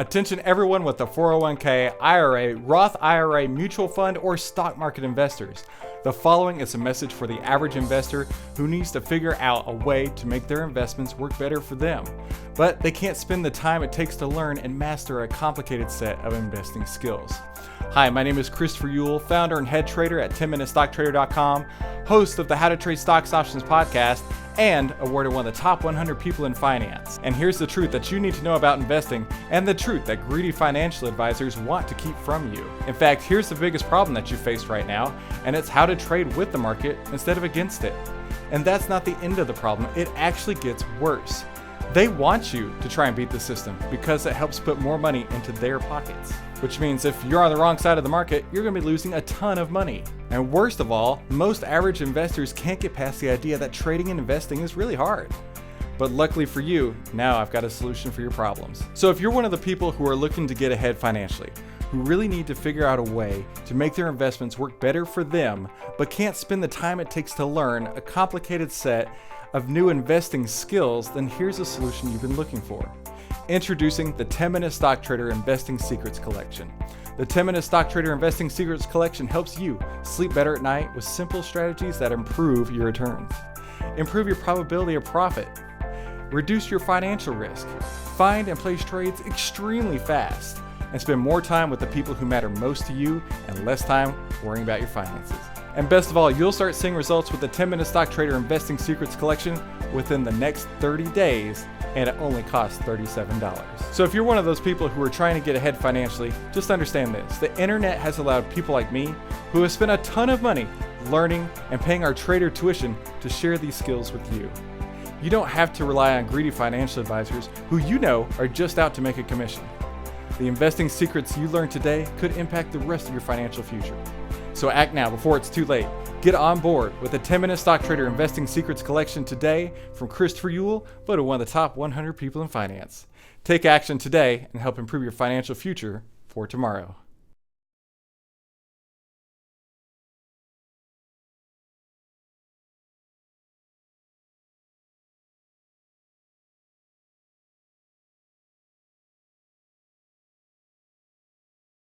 Attention everyone with a 401k, IRA, Roth IRA, mutual fund, or stock market investors. The following is a message for the average investor who needs to figure out a way to make their investments work better for them, but they can't spend the time it takes to learn and master a complicated set of investing skills. Hi, my name is Christopher Uhl, founder and head trader at 10minutestocktrader.com, host of the How to Trade Stocks Options podcast, and awarded one of the top 100 people in finance. And here's the truth that you need to know about investing, and the truth that greedy financial advisors want to keep from you. In fact, here's the biggest problem that you face right now, and it's how to trade with the market instead of against it. And that's not the end of the problem, it actually gets worse. They want you to try and beat the system because it helps put more money into their pockets. Which means if you're on the wrong side of the market, you're going to be losing a ton of money. And worst of all, most average investors can't get past the idea that trading and investing is really hard. But luckily for you, now I've got a solution for your problems. So if you're one of the people who are looking to get ahead financially, who really need to figure out a way to make their investments work better for them, but can't spend the time it takes to learn a complicated set of new investing skills, then here's a solution you've been looking for. Introducing the 10-Minute Stock Trader Investing Secrets Collection. The 10-Minute Stock Trader Investing Secrets Collection helps you sleep better at night with simple strategies that improve your returns, improve your probability of profit, reduce your financial risk, find and place trades extremely fast, and spend more time with the people who matter most to you and less time worrying about your finances. And best of all, you'll start seeing results with the 10-Minute Stock Trader Investing Secrets Collection within the next 30 days, and it only costs $37. So if you're one of those people who are trying to get ahead financially, just understand this. The internet has allowed people like me, who have spent a ton of money learning and paying our trader tuition, to share these skills with you. You don't have to rely on greedy financial advisors who you know are just out to make a commission. The investing secrets you learn today could impact the rest of your financial future. So act now before it's too late. Get on board with the 10-Minute Stock Trader Investing Secrets Collection today from Christopher Uhl, voted one of the top 100 people in finance. Take action today and help improve your financial future for tomorrow.